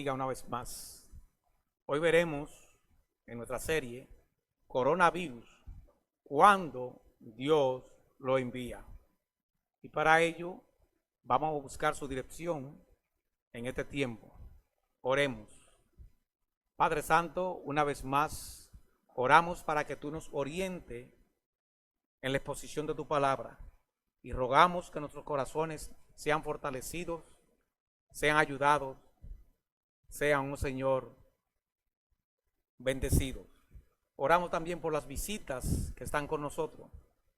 bendiga una vez más. Hoy veremos en nuestra serie Coronavirus, cuando Dios lo envía. Y para ello vamos a buscar su dirección en este tiempo. Oremos. Padre Santo, una vez más, oramos para que tú nos orientes en la exposición de tu palabra y rogamos que nuestros corazones sean fortalecidos, sean ayudados, sean, un Señor, bendecidos. Oramos también por las visitas que están con nosotros,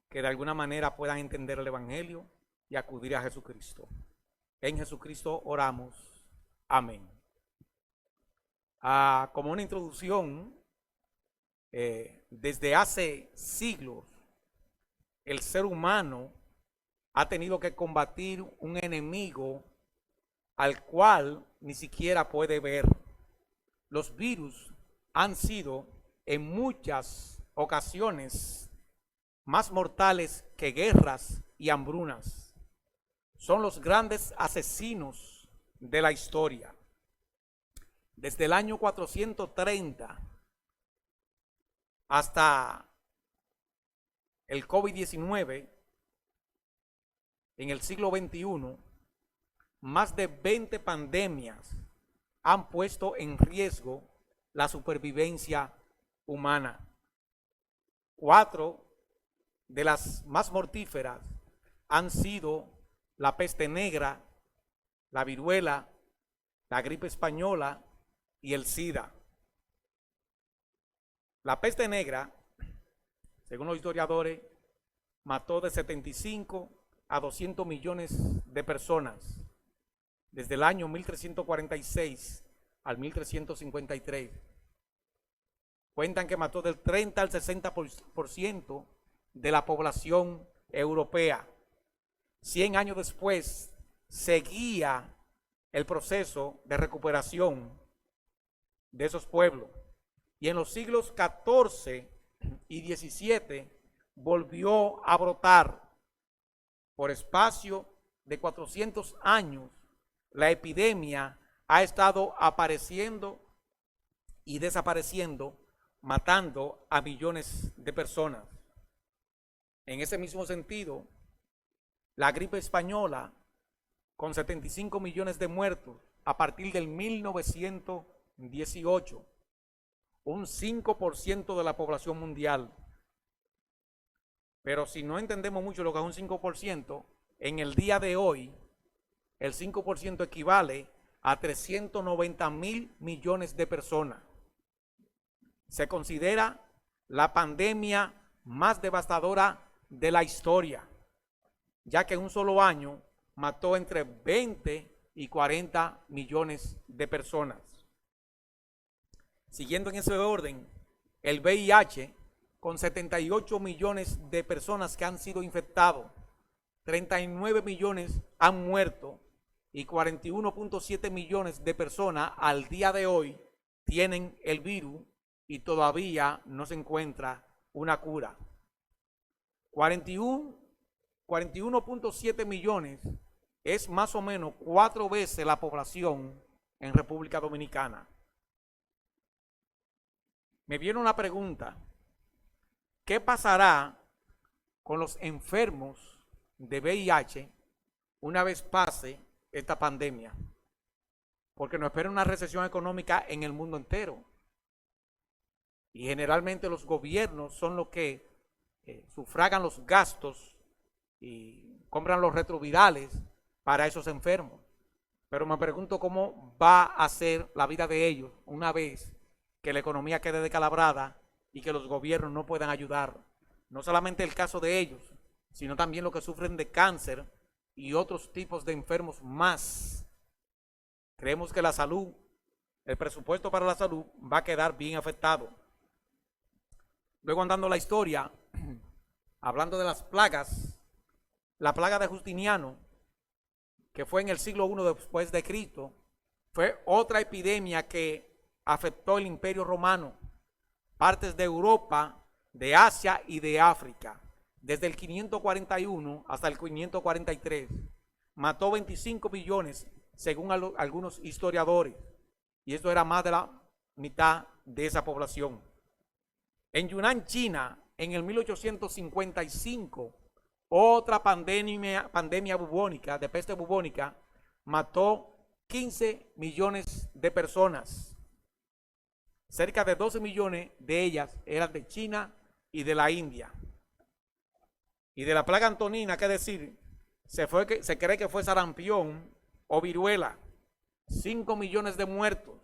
que de alguna manera puedan entender el Evangelio y acudir a Jesucristo. En Jesucristo oramos. Amén. Como una introducción, desde hace siglos, el ser humano ha tenido que combatir un enemigo al cual ni siquiera puede ver. Los virus han sido en muchas ocasiones más mortales que guerras y hambrunas. Son los grandes asesinos de la historia. Desde el año 430 hasta el COVID-19, en el siglo XXI, más de 20 pandemias han puesto en riesgo la supervivencia humana. 4 de las más mortíferas han sido la peste negra, la viruela, la gripe española y el SIDA. La peste negra, según los historiadores, mató de 75 a 200 millones de personas desde el año 1346 al 1353. Cuentan que mató del 30 al 60% de la población europea. 100 años después seguía el proceso de recuperación de esos pueblos. Y en los siglos XIV y XVII volvió a brotar. Por espacio de 400 años, la epidemia ha estado apareciendo y desapareciendo, matando a millones de personas. En ese mismo sentido, la gripe española, con 75 millones de muertos a partir del 1918, un 5% de la población mundial. Pero si no entendemos mucho lo que es un 5%, en el día de hoy, el 5% equivale a 390.000 millones de personas. Se considera la pandemia más devastadora de la historia, ya que en un solo año mató entre 20 y 40 millones de personas. Siguiendo en ese orden, el VIH, con 78 millones de personas que han sido infectados, 39 millones han muerto y 41.7 millones de personas al día de hoy tienen el virus y todavía no se encuentra una cura. 41.7 millones es más o menos 4 veces la población en República Dominicana. Me viene una pregunta: ¿qué pasará con los enfermos de VIH una vez pase esta pandemia? Porque nos espera una recesión económica en el mundo entero. Y generalmente los gobiernos son los que sufragan los gastos y compran los retrovirales para esos enfermos. Pero me pregunto cómo va a ser la vida de ellos una vez que la economía quede descalabrada y que los gobiernos no puedan ayudar. No solamente el caso de ellos, sino también los que sufren de cáncer y otros tipos de enfermos más. Creemos que la salud, el presupuesto para la salud va a quedar bien afectado. Luego, andando la historia, hablando de las plagas, la plaga de Justiniano, que fue en el siglo I después de Cristo, fue otra epidemia que afectó el Imperio Romano, partes de Europa, de Asia y de África, desde el 541 hasta el 543. Mató 25 millones, según algunos historiadores. y esto era más de la mitad de esa población. En Yunnan, China, en el 1855, otra pandemia bubónica, de peste bubónica, mató 15 millones de personas. Cerca de 12 millones de ellas eran de China y de la India. Y de la plaga antonina, ¿qué decir? Se cree que fue sarampión o viruela. 5 millones de muertos.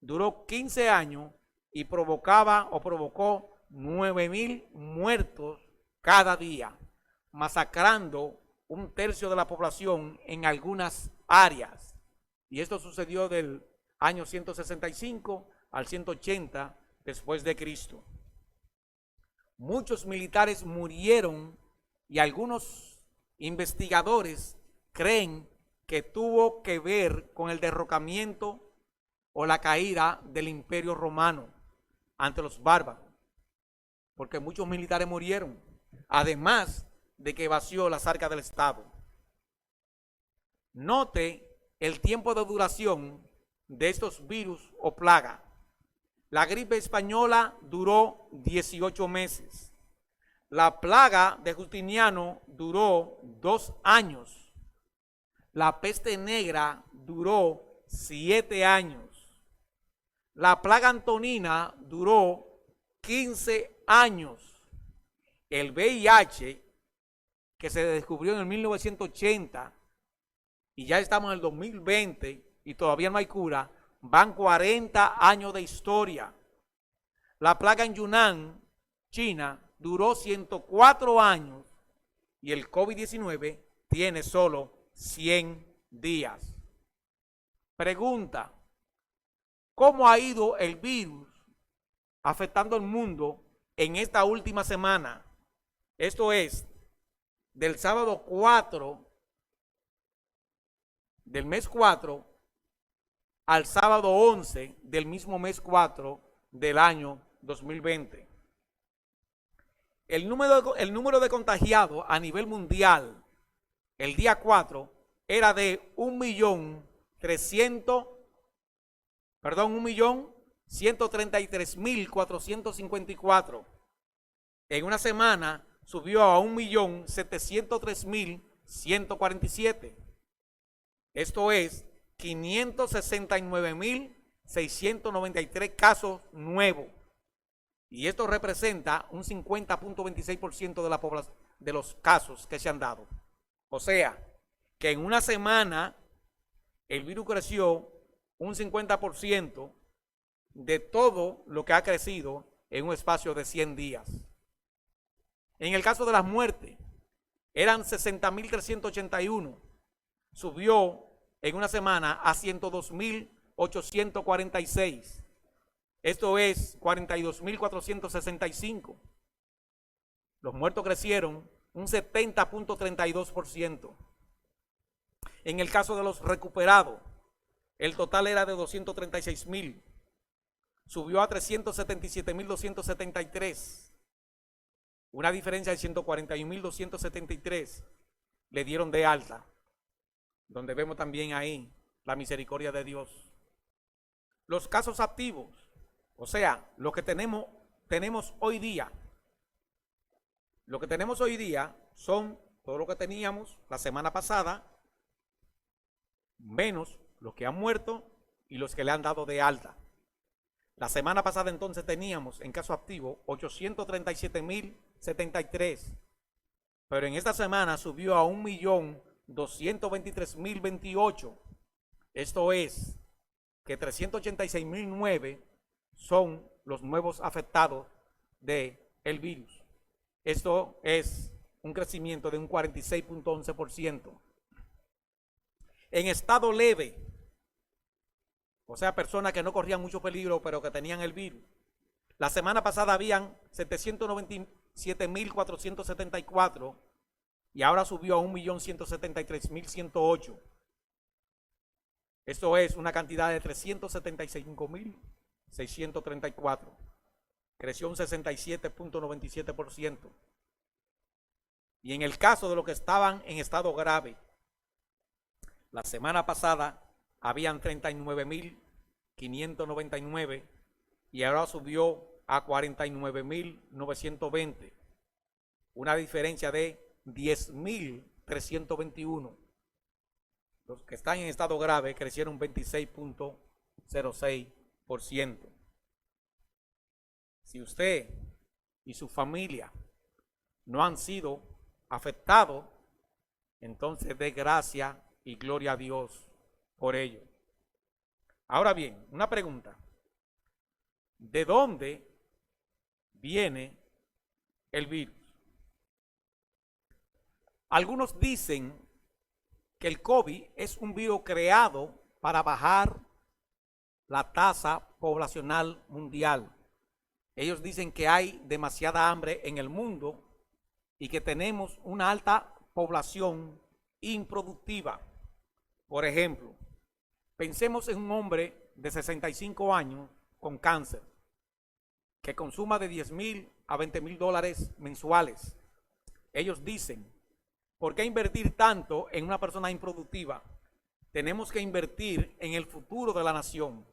Duró 15 años y provocó 9,000 muertos cada día, masacrando un tercio de la población en algunas áreas. Y esto sucedió del año 165 al 180 después de Cristo. Muchos militares murieron y algunos investigadores creen que tuvo que ver con el derrocamiento o la caída del Imperio Romano ante los bárbaros, porque muchos militares murieron, además de que vació las arcas del Estado. Note el tiempo de duración de estos virus o plagas. La gripe española duró 18 meses. La plaga de Justiniano duró 2 años. La peste negra duró 7 años. La plaga antonina duró 15 años. El VIH, que se descubrió en el 1980, y ya estamos en el 2020 y todavía no hay cura, van 40 años de historia. La plaga en Yunnan, China, duró 104 años y el COVID-19 tiene solo 100 días. Pregunta: ¿cómo ha ido el virus afectando al mundo en esta última semana? Esto es, del sábado 4 del mes 4 al sábado 11 del mismo mes 4 del año 2020. El número de contagiados a nivel mundial el día 4 era de 1.133.454. En una semana subió a 1.703.147. Esto es 569.693 casos nuevos. Y esto representa un 50.26% de la población de los casos que se han dado. O sea, que en una semana el virus creció un 50% de todo lo que ha crecido en un espacio de 100 días. En el caso de las muertes, eran 60.381. Subió en una semana a 102.846. Esto es 42.465. Los muertos crecieron un 70.32%. En el caso de los recuperados, el total era de 236.000. Subió a 377.273. Una diferencia de 141.273 le dieron de alta, donde vemos también ahí la misericordia de Dios. Los casos activos, o sea, lo que tenemos hoy día. Lo que tenemos hoy día son todo lo que teníamos la semana pasada, menos los que han muerto y los que le han dado de alta. La semana pasada entonces teníamos en caso activo 837.073, pero en esta semana subió a 1.223.028. Esto es que 386.009 son los nuevos afectados del virus. Esto es un crecimiento de un 46.11%. En estado leve, o sea, personas que no corrían mucho peligro, pero que tenían el virus. La semana pasada habían 797.474 y ahora subió a 1.173.108. Esto es una cantidad de 375.634. Creció un 67.97%. Y en el caso de los que estaban en estado grave, la semana pasada habían 39.000 599 y ahora subió a 49.920. Una diferencia de 10.321. Los que están en estado grave crecieron 26.06%. Si usted y su familia no han sido afectados, entonces dé gracia y gloria a Dios por ello. Ahora bien, una pregunta. ¿De dónde viene el virus? Algunos dicen que el COVID es un virus creado para bajar la tasa poblacional mundial. Ellos dicen que hay demasiada hambre en el mundo y que tenemos una alta población improductiva. Por ejemplo, pensemos en un hombre de 65 años con cáncer que consuma de 10,000 a 20,000 dólares mensuales. Ellos dicen, ¿por qué invertir tanto en una persona improductiva? Tenemos que invertir en el futuro de la nación.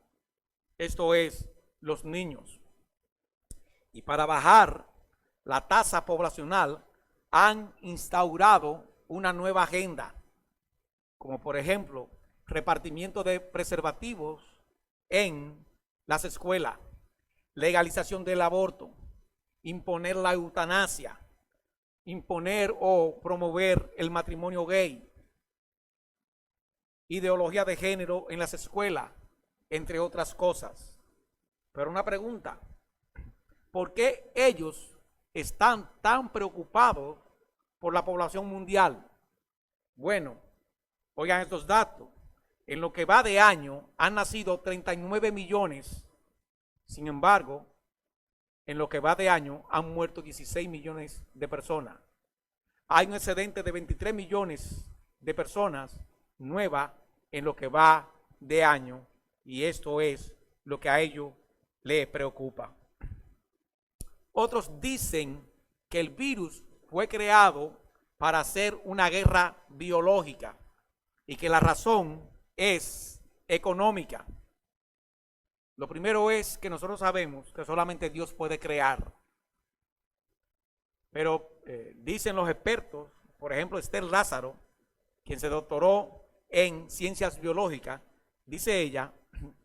Esto es, los niños. Y para bajar la tasa poblacional han instaurado una nueva agenda, como por ejemplo, repartimiento de preservativos en las escuelas, legalización del aborto, imponer la eutanasia, imponer o promover el matrimonio gay, ideología de género en las escuelas, entre otras cosas. Pero una pregunta, ¿por qué ellos están tan preocupados por la población mundial? Bueno, oigan estos datos. En lo que va de año han nacido 39 millones. Sin embargo, en lo que va de año han muerto 16 millones de personas. Hay un excedente de 23 millones de personas nuevas en lo que va de año, y esto es lo que a ellos les preocupa. Otros dicen que el virus fue creado para hacer una guerra biológica y que la razón es económica. Lo primero es que nosotros sabemos que solamente Dios puede crear. Pero dicen los expertos, por ejemplo, Esther Lázaro, quien se doctoró en ciencias biológicas, dice ella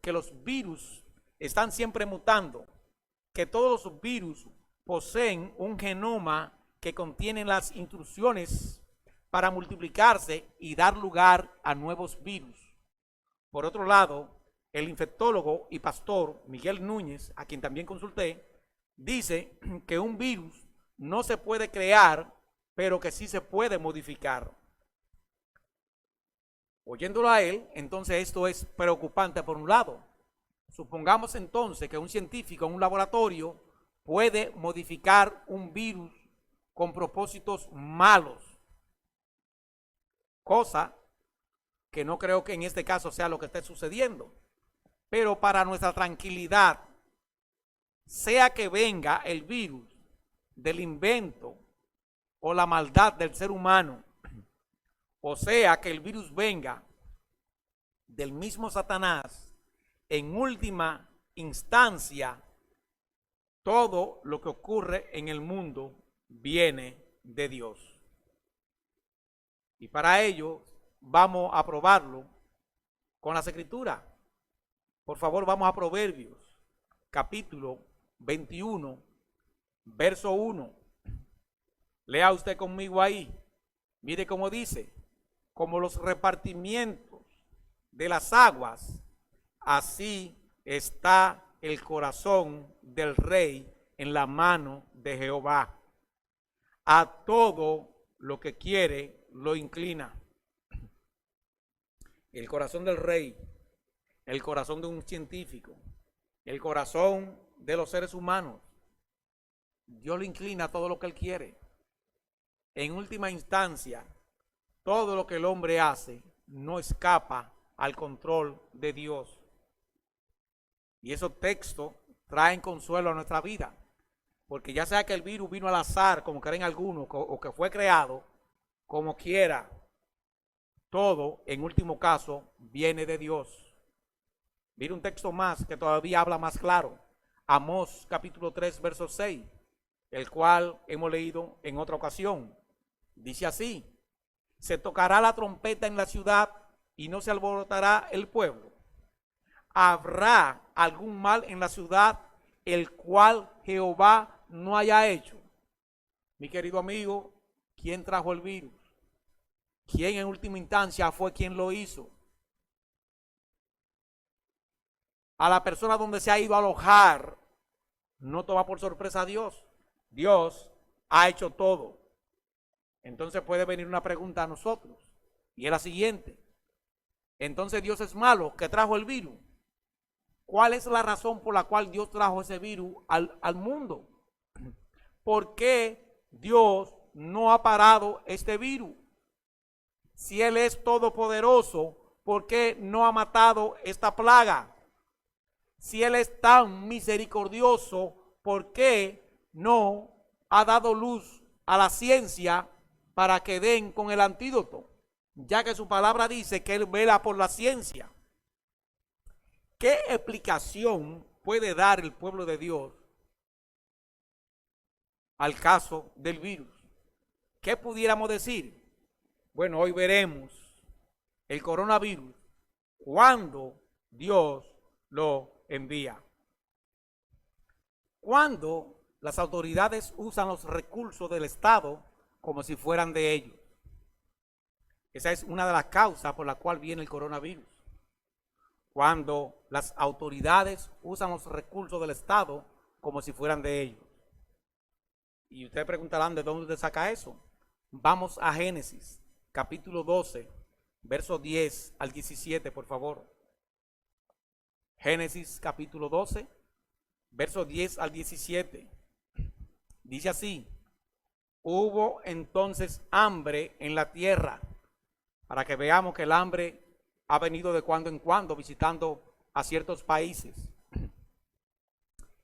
que los virus están siempre mutando, que todos los virus poseen un genoma que contiene las instrucciones para multiplicarse y dar lugar a nuevos virus. Por otro lado, el infectólogo y pastor Miguel Núñez, a quien también consulté, dice que un virus no se puede crear, pero que sí se puede modificar. Oyéndolo a él, entonces esto es preocupante por un lado. Supongamos entonces que un científico en un laboratorio puede modificar un virus con propósitos malos, cosa que no creo que en este caso sea lo que esté sucediendo. Pero para nuestra tranquilidad, sea que venga el virus del invento o la maldad del ser humano, o sea que el virus venga del mismo Satanás, en última instancia, todo lo que ocurre en el mundo viene de Dios. Y para ello vamos a probarlo con las Escrituras. Por favor, vamos a Proverbios, capítulo 21, verso 1. Lea usted conmigo ahí. Mire cómo dice: como los repartimientos de las aguas, así está el corazón del rey en la mano de Jehová. A todo lo que quiere lo inclina. El corazón del rey, el corazón de un científico, el corazón de los seres humanos, Dios lo inclina a todo lo que él quiere. En última instancia, todo lo que el hombre hace no escapa al control de Dios. Y esos textos traen consuelo a nuestra vida, porque ya sea que el virus vino al azar, como creen algunos, o que fue creado, como quiera, todo en último caso viene de Dios. Mira un texto más que todavía habla más claro. Amós capítulo 3, verso 6, el cual hemos leído en otra ocasión. Dice así: se tocará la trompeta en la ciudad y no se alborotará el pueblo. ¿Habrá algún mal en la ciudad el cual Jehová no haya hecho? Mi querido amigo, ¿quién trajo el virus? ¿Quién en última instancia fue quien lo hizo? A la persona donde se ha ido a alojar, no toma por sorpresa a Dios. Dios ha hecho todo. Entonces puede venir una pregunta a nosotros, y es la siguiente: entonces Dios es malo que trajo el virus. ¿Cuál es la razón por la cual Dios trajo ese virus al mundo? ¿Por qué Dios no ha parado este virus? Si Él es todopoderoso, ¿por qué no ha matado esta plaga? Si Él es tan misericordioso, ¿por qué no ha dado luz a la ciencia para que den con el antídoto? Ya que su palabra dice que Él vela por la ciencia. ¿Qué explicación puede dar el pueblo de Dios al caso del virus? ¿Qué pudiéramos decir? Bueno, hoy veremos el coronavirus cuando Dios lo envía. Cuando las autoridades usan los recursos del Estado como si fueran de ellos. Esa es una de las causas por la cual viene el coronavirus. Cuando las autoridades usan los recursos del Estado como si fueran de ellos. Y ustedes preguntarán, ¿de dónde saca eso? Vamos a Génesis, capítulo 12, versos 10 al 17, por favor. Génesis, capítulo 12, versos 10 al 17. Dice así: hubo entonces hambre en la tierra, para que veamos que el hambre ha venido de cuando en cuando visitando a ciertos países.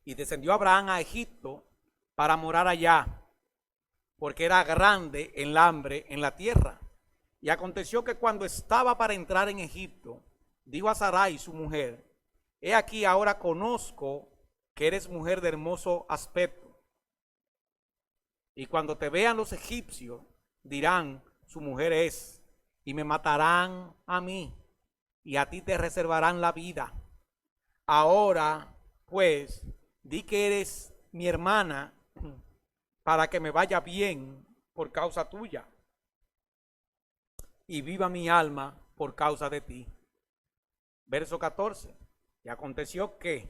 Y descendió Abraham a Egipto para morar allá, porque era grande el hambre en la tierra. Y aconteció que cuando estaba para entrar en Egipto, dijo a Sarai su mujer: he aquí, ahora conozco que eres mujer de hermoso aspecto. Y cuando te vean los egipcios, dirán: su mujer es, y me matarán a mí, y a ti te reservarán la vida. Ahora, pues, di que eres mi hermana, para que me vaya bien por causa tuya, y viva mi alma por causa de ti. Verso 14. Y aconteció que,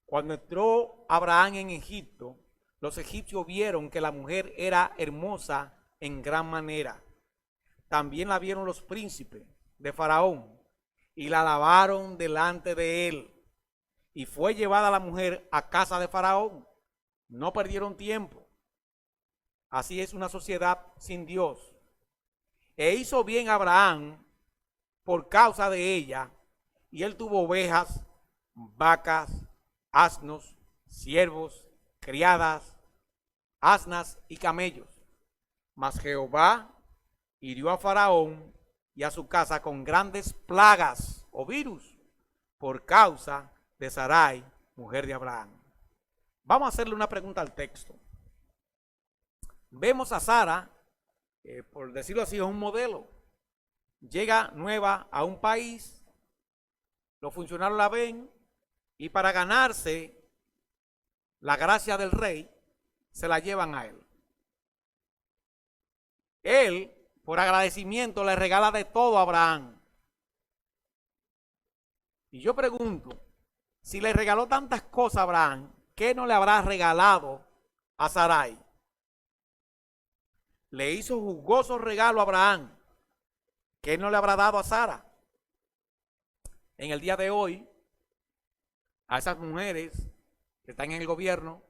cuando entró Abraham en Egipto, los egipcios vieron que la mujer era hermosa en gran manera. También la vieron los príncipes de Faraón, y la alabaron delante de él. Y fue llevada la mujer a casa de Faraón. No perdieron tiempo. Así es una sociedad sin Dios. E hizo bien Abraham por causa de ella, y él tuvo ovejas, vacas, asnos, siervos, criadas, asnas y camellos. Mas Jehová hirió a Faraón y a su casa con grandes plagas o virus por causa de Sarai, mujer de Abraham. Vamos a hacerle una pregunta al texto. Vemos a Sara, por decirlo así, es un modelo. Llega nueva a un país, los funcionarios la ven, y para ganarse la gracia del rey, se la llevan a él. Él, por agradecimiento, le regala de todo a Abraham. Y yo pregunto, si le regaló tantas cosas a Abraham, ¿qué no le habrá regalado a Sarai? Le hizo jugoso regalo a Abraham, ¿qué no le habrá dado a Sara? En el día de hoy, a esas mujeres que están en el gobierno,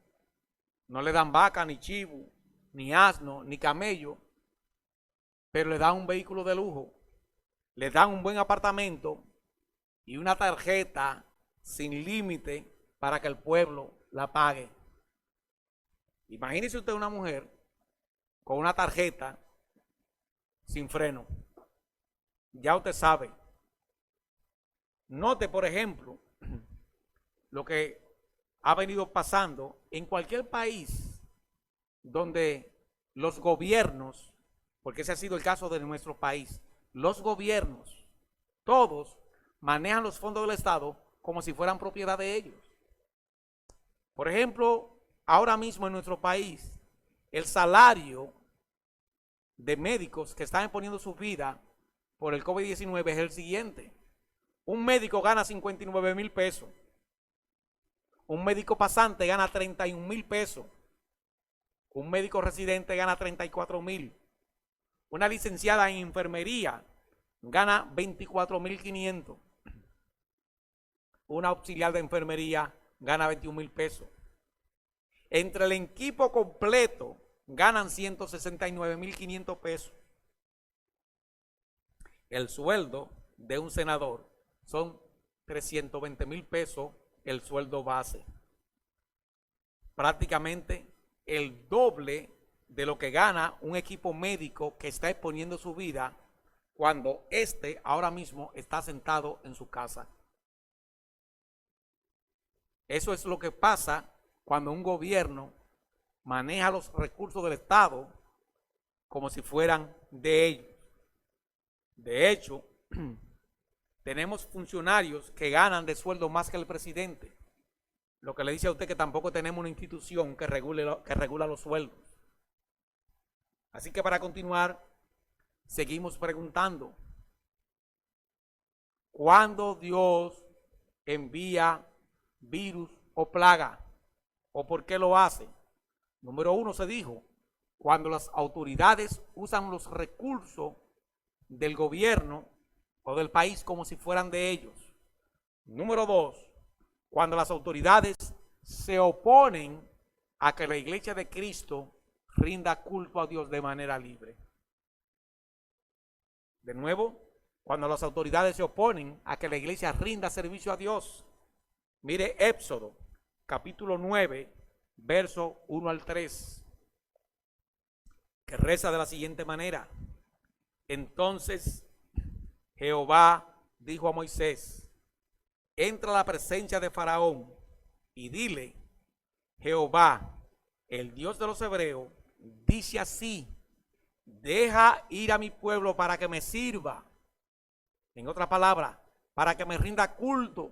no le dan vaca, ni chivo, ni asno, ni camello, pero le dan un vehículo de lujo, le dan un buen apartamento y una tarjeta sin límite para que el pueblo la pague. Imagínese usted una mujer con una tarjeta sin freno. Ya usted sabe. Note, por ejemplo, lo que ha venido pasando en cualquier país donde los gobiernos, porque ese ha sido el caso de nuestro país, los gobiernos, todos manejan los fondos del Estado como si fueran propiedad de ellos. Por ejemplo, ahora mismo en nuestro país, el salario de médicos que están poniendo su vida por el COVID-19 es el siguiente. Un médico gana 59,000 pesos. Un médico pasante gana 31,000 pesos. Un médico residente gana 34,000. Una licenciada en enfermería gana 24,500. Una auxiliar de enfermería gana 21,000 pesos. Entre el equipo completo ganan 169,500 pesos. El sueldo de un senador son 320,000 pesos el sueldo base. Prácticamente el doble de lo que gana un equipo médico que está exponiendo su vida cuando éste ahora mismo está sentado en su casa. Eso es lo que pasa cuando un gobierno maneja los recursos del Estado como si fueran de ellos. De hecho, tenemos funcionarios que ganan de sueldo más que el presidente. Lo que le dice a usted que tampoco tenemos una institución que regula los sueldos. Así que para continuar, seguimos preguntando, ¿cuándo Dios envía virus o plaga? ¿O por qué lo hace? Número 1 se dijo, cuando las autoridades usan los recursos del gobierno o del país como si fueran de ellos. Número 2, cuando las autoridades se oponen a que la iglesia de Cristo rinda culto a Dios de manera libre. De nuevo, cuando las autoridades se oponen a que la iglesia rinda servicio a Dios. Mire Éxodo, capítulo 9, verso 1 al 3, que reza de la siguiente manera. Entonces Jehová dijo a Moisés, entra a la presencia de Faraón y dile, Jehová, el Dios de los hebreos, dice así, deja ir a mi pueblo para que me sirva. En otra palabra, para que me rinda culto,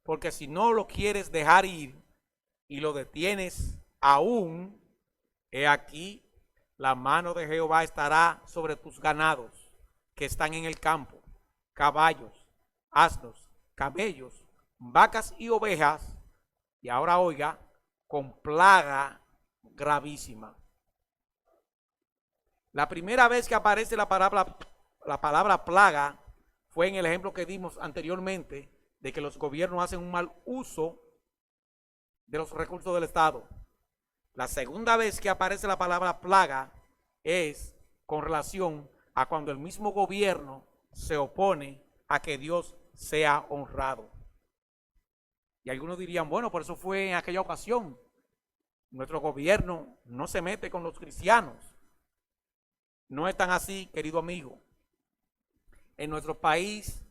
porque si no lo quieres dejar ir y lo detienes aún, he aquí, la mano de Jehová estará sobre tus ganados que están en el campo, caballos, asnos, camellos, vacas y ovejas, y ahora oiga, con plaga gravísima. La primera vez que aparece la palabra plaga fue en el ejemplo que dimos anteriormente de que los gobiernos hacen un mal uso de los recursos del Estado. La segunda vez que aparece la palabra plaga es con relación a cuando el mismo gobierno se opone a que Dios sea honrado. Y algunos dirían, bueno, por eso fue en aquella ocasión. Nuestro gobierno no se mete con los cristianos. No es tan así, querido amigo. En nuestro país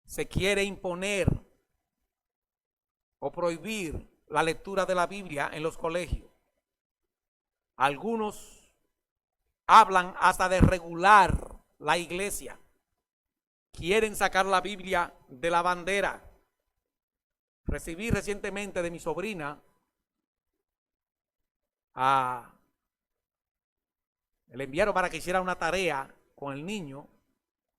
se quiere imponer o prohibir la lectura de la Biblia en los colegios. Algunos hablan hasta de regular la iglesia. Quieren sacar la Biblia de la bandera. Recibí recientemente de mi sobrina le enviaron para que hiciera una tarea con el niño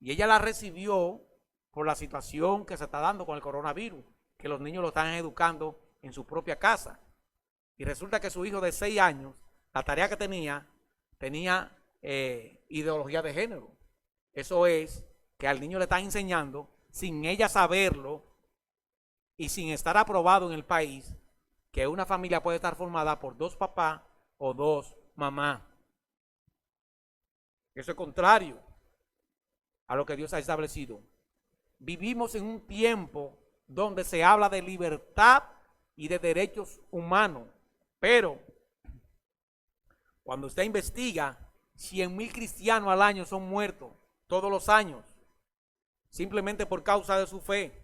y ella la recibió por la situación que se está dando con el coronavirus, que los niños lo están educando en su propia casa. Y resulta que su hijo de 6 años, la tarea que tenía ideología de género. Eso es que al niño le están enseñando, sin ella saberlo y sin estar aprobado en el país, que una familia puede estar formada por 2 papás o 2 mamás. Eso es contrario a lo que Dios ha establecido. Vivimos en un tiempo donde se habla de libertad y de derechos humanos, pero cuando usted investiga, 100,000 cristianos al año son muertos todos los años, simplemente por causa de su fe.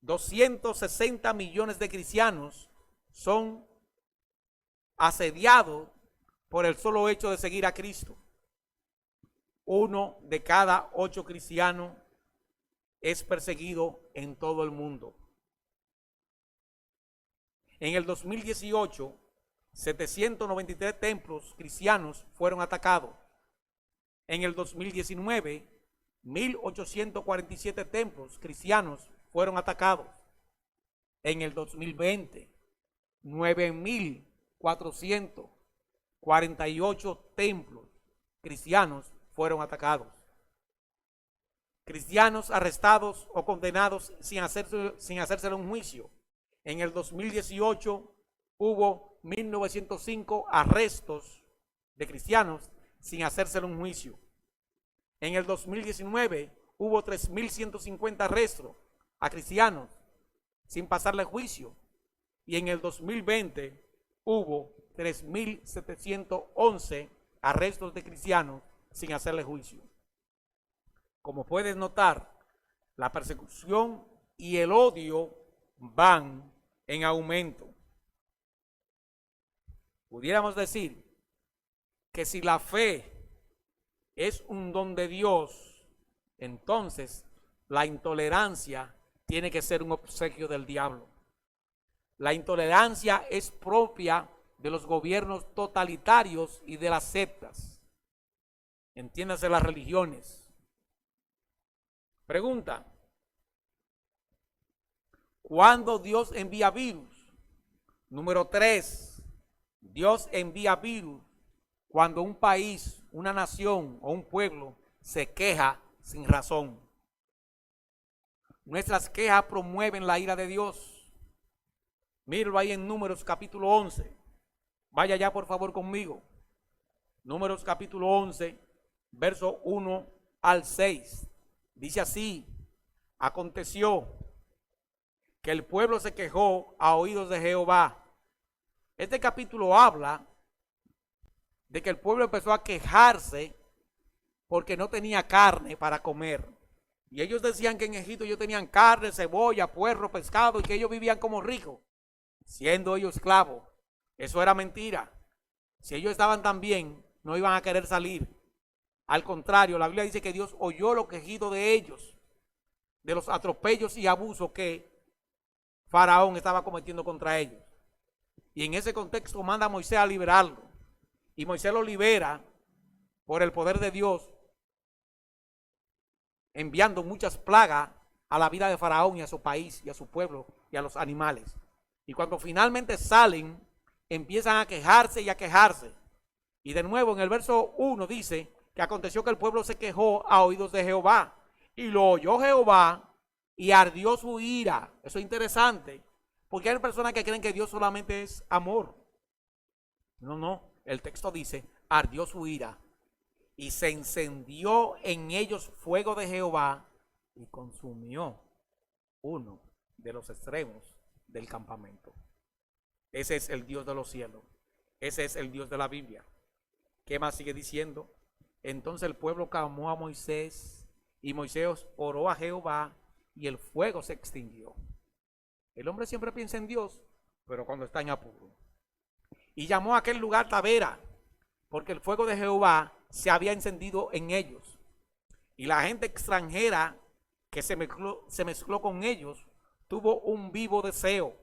260 millones de cristianos son asediados por el solo hecho de seguir a Cristo. 1 de cada 8 cristianos es perseguido en todo el mundo. En el 2018, 793 templos cristianos fueron atacados. En el 2019, 1.847 templos cristianos fueron atacados. En el 2020, 9.448 templos cristianos fueron atacados. Cristianos arrestados o condenados sin hacérsele un juicio. En el 2018 hubo 1.905 arrestos de cristianos sin hacérsele un juicio. En el 2019 hubo 3.150 arrestos a cristianos sin pasarle juicio. Y en el 2020 hubo 3.711 arrestos de cristianos sin hacerle juicio. Como puedes notar, la persecución y el odio van en aumento. Pudiéramos decir que si la fe es un don de Dios, entonces la intolerancia tiene que ser un obsequio del diablo. La intolerancia es propia de los gobiernos totalitarios y de las sectas. Entiéndase, las religiones. Pregunta: ¿cuándo Dios envía virus? Número 3, Dios envía virus cuando un país, una nación o un pueblo se queja sin razón. Nuestras quejas promueven la ira de Dios. Míralo ahí en Números capítulo 11. Vaya ya por favor conmigo. Números capítulo 11, verso 1 al 6. Dice así: aconteció que el pueblo se quejó a oídos de Jehová. Este capítulo habla de que el pueblo empezó a quejarse porque no tenía carne para comer. Y ellos decían que en Egipto ellos tenían carne, cebolla, puerro, pescado y que ellos vivían como ricos, siendo ellos esclavos. Eso era mentira. Si ellos estaban tan bien, no iban a querer salir. Al contrario, la Biblia dice que Dios oyó los quejidos de ellos, de los atropellos y abusos que Faraón estaba cometiendo contra ellos. Y en ese contexto manda a Moisés a liberarlo. Y Moisés lo libera por el poder de Dios, enviando muchas plagas a la vida de Faraón y a su país y a su pueblo y a los animales. Y cuando finalmente salen, empiezan a quejarse y a quejarse. Y de nuevo en el verso 1 dice que aconteció que el pueblo se quejó a oídos de Jehová. Y lo oyó Jehová y ardió su ira. Eso es interesante, porque hay personas que creen que Dios solamente es amor. No, el texto dice, ardió su ira y se encendió en ellos fuego de Jehová y consumió uno de los extremos del campamento. Ese es el Dios de los cielos. Ese es el Dios de la Biblia. ¿Qué más sigue diciendo? Entonces el pueblo clamó a Moisés y Moisés oró a Jehová y el fuego se extinguió. El hombre siempre piensa en Dios, pero cuando está en apuro. Y llamó a aquel lugar Tabera, porque el fuego de Jehová se había encendido en ellos. Y la gente extranjera que se mezcló con ellos tuvo un vivo deseo.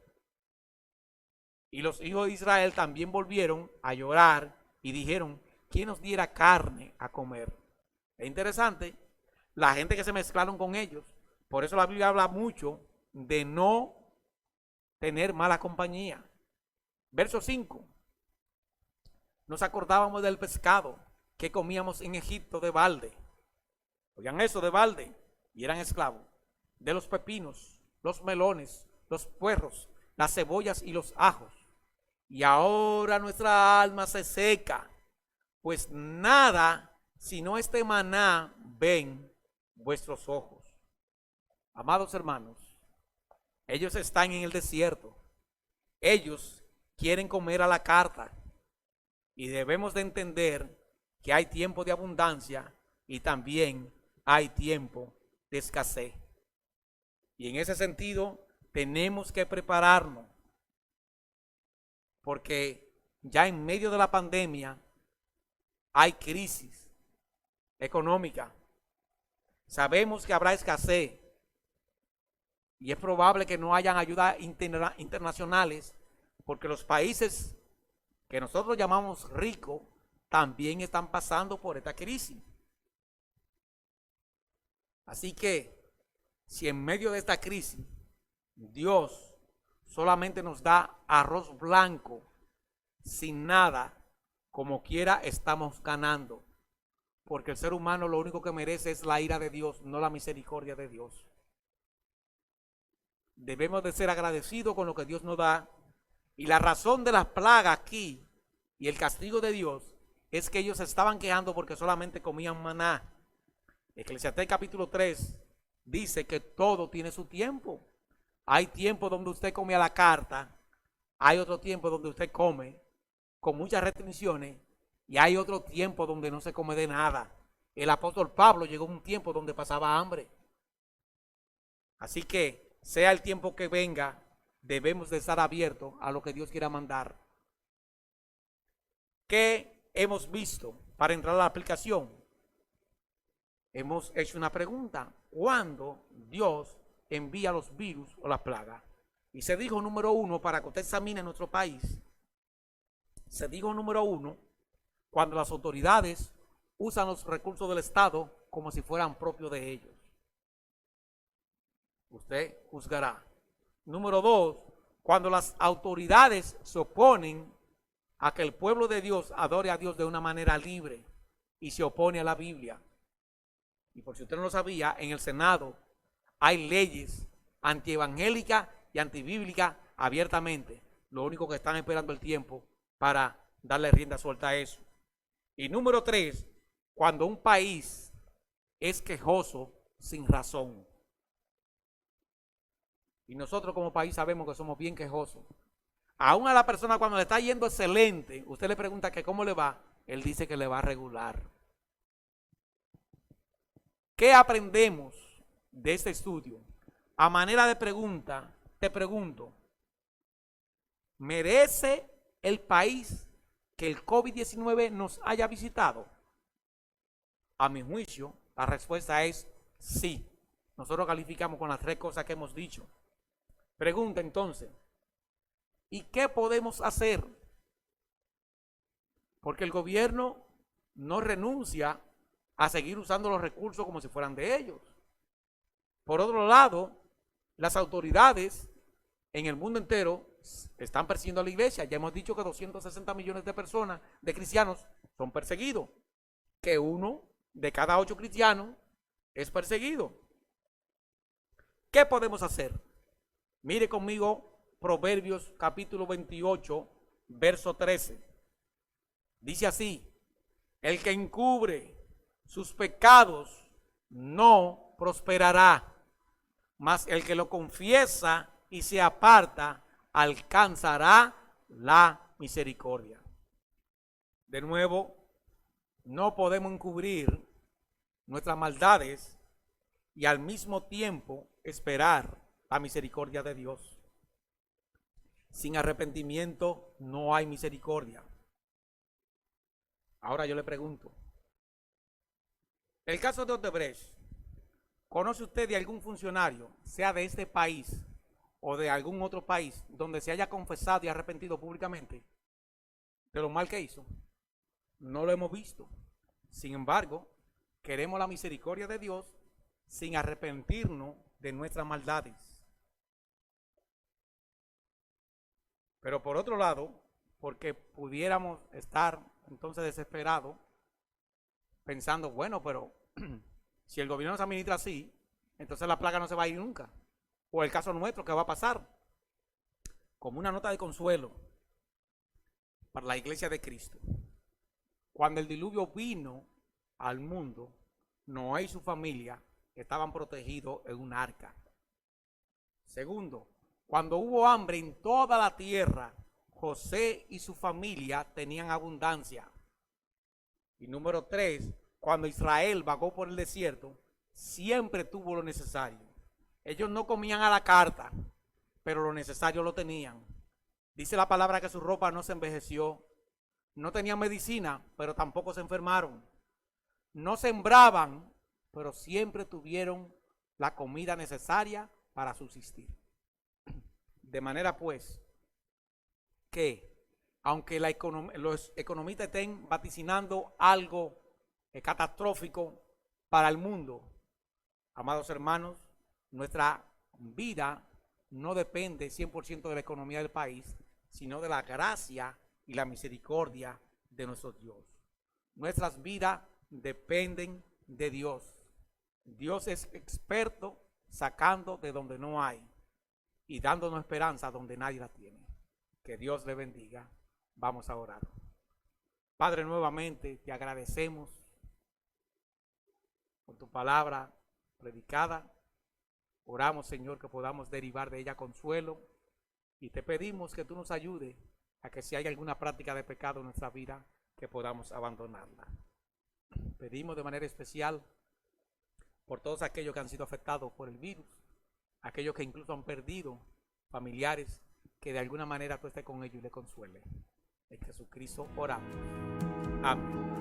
Y los hijos de Israel también volvieron a llorar y dijeron: ¿quién nos diera carne a comer? Es interesante, la gente que se mezclaron con ellos. Por eso la Biblia habla mucho de no tener mala compañía. Verso 5. Nos acordábamos del pescado que comíamos en Egipto de balde. Oigan eso, de balde. Y eran esclavos. De los pepinos, los melones, los puerros, las cebollas y los ajos. Y ahora nuestra alma se seca, pues nada sino este maná ven vuestros ojos. Amados hermanos, ellos están en el desierto. Ellos quieren comer a la carta. Y debemos de entender que hay tiempo de abundancia y también hay tiempo de escasez. Y en ese sentido, tenemos que prepararnos porque ya en medio de la pandemia hay crisis económica. Sabemos que habrá escasez y es probable que no hayan ayudas internacionales porque los países que nosotros llamamos ricos también están pasando por esta crisis. Así que si en medio de esta crisis Dios solamente nos da arroz blanco sin nada, como quiera estamos ganando. Porque el ser humano lo único que merece es la ira de Dios, no la misericordia de Dios. Debemos de ser agradecidos con lo que Dios nos da. Y la razón de las plagas aquí y el castigo de Dios es que ellos se estaban quejando porque solamente comían maná. Eclesiastés capítulo 3 dice que todo tiene su tiempo. Hay tiempo donde usted come a la carta, hay otro tiempo donde usted come con muchas restricciones y hay otro tiempo donde no se come de nada. El apóstol Pablo llegó a un tiempo donde pasaba hambre. Así que, sea el tiempo que venga, debemos de estar abiertos a lo que Dios quiera mandar. ¿Qué hemos visto para entrar a la aplicación? Hemos hecho una pregunta. ¿Cuándo Dios envía los virus o las plagas? Y se dijo número 1, para que usted examine nuestro país, se dijo número 1, cuando las autoridades usan los recursos del Estado como si fueran propios de ellos. Usted juzgará. Número 2, cuando las autoridades se oponen a que el pueblo de Dios adore a Dios de una manera libre y se opone a la Biblia. Y por si usted no lo sabía, en el Senado hay leyes antievangélicas y antibíblicas abiertamente. Lo único que están esperando el tiempo para darle rienda suelta a eso. Y número 3, cuando un país es quejoso sin razón. Y nosotros como país sabemos que somos bien quejosos. Aún a la persona cuando le está yendo excelente, usted le pregunta que cómo le va, él dice que le va regular. ¿Qué aprendemos de este estudio? A manera de pregunta, te pregunto, ¿merece el país que el COVID-19 nos haya visitado? A mi juicio, la respuesta es sí. Nosotros calificamos con las 3 cosas que hemos dicho. Pregunta entonces, ¿y qué podemos hacer? Porque el gobierno no renuncia a seguir usando los recursos como si fueran de ellos. Por otro lado, las autoridades en el mundo entero están persiguiendo a la iglesia. Ya hemos dicho que 260 millones de personas, de cristianos, son perseguidos. Que 1 de cada 8 cristianos es perseguido. ¿Qué podemos hacer? Mire conmigo Proverbios capítulo 28, verso 13. Dice así: el que encubre sus pecados no prosperará, mas el que lo confiesa y se aparta alcanzará la misericordia. De nuevo, no podemos encubrir nuestras maldades y al mismo tiempo esperar la misericordia de Dios. Sin arrepentimiento no hay misericordia. Ahora yo le pregunto, el caso de Odebrecht, ¿conoce usted de algún funcionario, sea de este país o de algún otro país, donde se haya confesado y arrepentido públicamente de lo mal que hizo? No lo hemos visto. Sin embargo, queremos la misericordia de Dios sin arrepentirnos de nuestras maldades. Pero por otro lado, porque pudiéramos estar entonces desesperados, pensando, bueno, pero si el gobierno se administra así, entonces la plaga no se va a ir nunca. O el caso nuestro, ¿qué va a pasar? Como una nota de consuelo para la iglesia de Cristo. Cuando el diluvio vino al mundo, Noé y su familia estaban protegidos en un arca. Segundo, cuando hubo hambre en toda la tierra, José y su familia tenían abundancia. Y número 3, cuando Israel vagó por el desierto, siempre tuvo lo necesario. Ellos no comían a la carta, pero lo necesario lo tenían. Dice la palabra que su ropa no se envejeció. No tenían medicina, pero tampoco se enfermaron. No sembraban, pero siempre tuvieron la comida necesaria para subsistir. De manera pues que, aunque los economistas estén vaticinando algo catastrófico para el mundo, amados hermanos, nuestra vida no depende 100% de la economía del país, sino de la gracia y la misericordia de nuestro Dios. Nuestras vidas dependen de Dios. Dios es experto sacando de donde no hay y dándonos esperanza donde nadie la tiene. Que Dios le bendiga. Vamos a orar. Padre, nuevamente te agradecemos por tu palabra predicada. Oramos, Señor, que podamos derivar de ella consuelo y te pedimos que tú nos ayudes a que si hay alguna práctica de pecado en nuestra vida, que podamos abandonarla. Pedimos de manera especial por todos aquellos que han sido afectados por el virus, aquellos que incluso han perdido familiares, que de alguna manera tú estés con ellos y les consuele. En Jesucristo oramos. Amén.